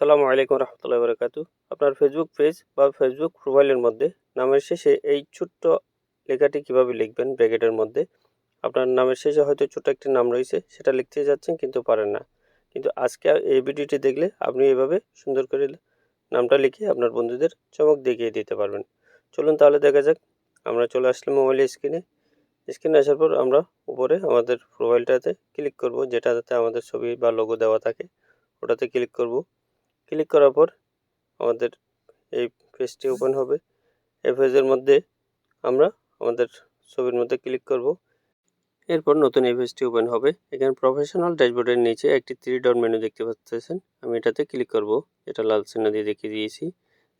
আসসালামু আলাইকুম রহমতুল্লাহি ওয়া বারাকাতুহু। আপনার ফেসবুক পেজ বা ফেসবুক প্রোফাইলের মধ্যে নামের শেষে এই ছোট্ট লেখাটি কিভাবে লিখবেন ব্র্যাকেটের মধ্যে। আপনার নামের শেষে হয়তো ছোট একটি নাম রয়েছে, সেটা লিখতে যাচ্ছেন কিন্তু পারেন না। কিন্তু আজকে এই ভিডিওটি দেখলে আপনি এভাবে সুন্দর করে নামটা লিখে আপনার বন্ধুদের চমক দেখিয়ে দিতে পারবেন। চলুন তাহলে দেখা যাক। আমরা চলে আসলাম মোবাইলের স্ক্রিনে আসার পর আমরা উপরে আমাদের প্রোফাইলটাতে ক্লিক করব, যেটাতে আমাদের ছবি বা লোগো দেওয়া থাকে, ওটাতে ক্লিক করব। ক্লিক করার পর আমাদের এই পেজটি ওপেন হবে। এই পেজের মধ্যে আমরা আমাদের ছবির মধ্যে ক্লিক করব। এরপর নতুন এই পেজটি ওপেন হবে। এখানে প্রফেশনাল ড্যাশবোর্ডের নিচে একটি 3 ডট মেনু দেখতে পাচ্ছেন। আমি এটাতে ক্লিক করব, এটা লাল চিহ্ন দিয়ে দেখিয়ে দিয়েছি।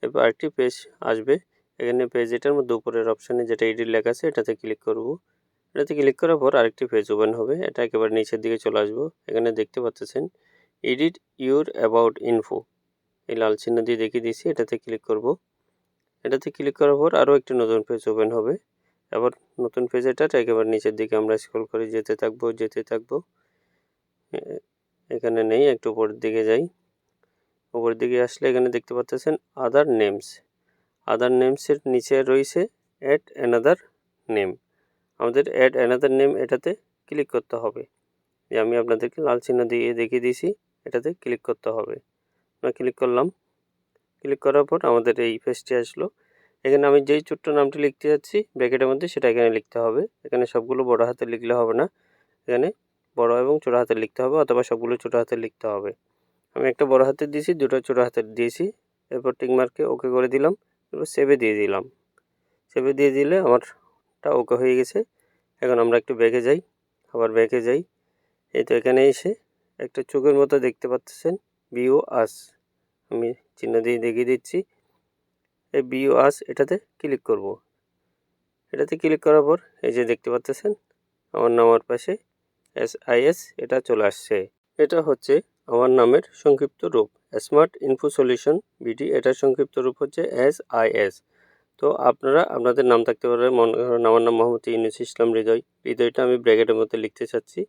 এরপর আরেকটি পেজ আসবে। এখানে পেজ এটার মধ্যে উপরের অপশানে যেটা এডিট লেখা আছে এটাতে ক্লিক করব। এটাতে ক্লিক করার পর আরেকটি পেজ ওপেন হবে। এটা একেবারে নিচের দিকে চলে আসবো। এখানে দেখতে পাচ্ছেন এডিট ইউর অ্যাবাউট ইনফো, এই লাল চিহ্ন দিয়ে দেখিয়ে দিয়েছি, এটাতে ক্লিক করব। এটাতে ক্লিক করার পর আরও একটি নতুন পেজ ওপেন হবে। আবার নতুন পেজ, এটা একেবারে নিচের দিকে আমরা স্ক্রল করে যেতে থাকবো। এখানে নেই, একটু উপরের দিকে যাই। উপরের দিকে আসলে এখানে দেখতে পাচ্ছেন আদার নেমসের নিচে রয়েছে অ্যাড অ্যানাদার নেম। আমাদের অ্যাড অ্যানাদার নেম এটাতে ক্লিক করতে হবে। যে আমি আপনাদেরকে লাল চিহ্ন দিয়ে দেখিয়ে দিয়েছি, এটাতে ক্লিক করতে হবে। আমরা ক্লিক করলাম। ক্লিক করার পর আমাদের এই পেজটি আসলো। এখানে আমি যেই ছোট্ট নামটি লিখতে যাচ্ছি ব্র্যাকেটের মধ্যে, সেটা এখানে লিখতে হবে। এখানে সবগুলো বড় হাতে লিখলে হবে না, এখানে বড় এবং ছোটো হাতে লিখতে হবে, অথবা সবগুলো ছোটো হাতে লিখতে হবে। আমি একটা বড় হাতের দিয়েছি, দুটো ছোটো হাতের দিয়েছি। এরপর টিক মার্কে ওকে করে দিলাম। এরপর সেভে দিয়ে দিলাম। সেভে দিয়ে দিলে আমারটা ওকে হয়ে গেছে। এখন আমরা একটু ব্যাকে যাই, আবার ব্যাকে যাই। এই তো এখানে এসে একটা চোখের মতো দেখতে পাচ্ছেন বিও আস, আমি চিহ্ন দিয়ে দেখিয়ে দিচ্ছি। এই বিও আস এটাতে ক্লিক করব। এটাতে ক্লিক করার পর এই যে দেখতে পাচ্ছেন আমার নামের পাশে SIS এটা চলে আসছে। এটা হচ্ছে আমার নামের সংক্ষিপ্ত রূপ, স্মার্ট ইনফো সলিউশন বিডি। এটার সংক্ষিপ্ত রূপ হচ্ছে SIS। তো আপনারা আপনাদের নাম থাকতে পারে, মনে করেন আমার নাম মোহাম্মদ ইউনুস ইসলাম হৃদয়টা আমি ব্র্যাকেটের মধ্যে লিখতে চাচ্ছি।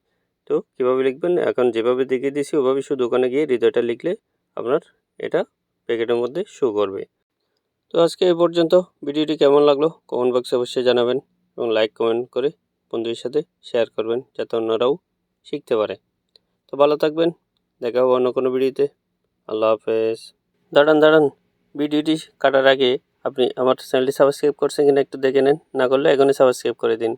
তো কীভাবে লিখবেন, এখন যেভাবে দেখিয়ে দিয়েছি ওভাবে শুধু ওখানে গিয়ে হৃদয়টা লিখলে আপনার এটা ব্র্যাকেটের মধ্যে শো করবে। তো আজকে এই পর্যন্ত। ভিডিওটি কেমন লাগলো কমেন্ট বক্সে অবশ্যই জানাবেন, এবং লাইক কমেন্ট করে বন্ধুদের সাথে শেয়ার করবেন যাতে অন্যরাও শিখতে পারে। তো ভালো থাকবেন, দেখা হবে অন্য কোনো ভিডিওতে। আল্লাহ হাফেজ। দাঁড়ান, ভিডিওটি কাটার আগে আপনি আমার চ্যানেলটি সাবস্ক্রাইব করছেন কিনা একটু দেখে নেন, না করলে এখনই সাবস্ক্রাইব করে দিন।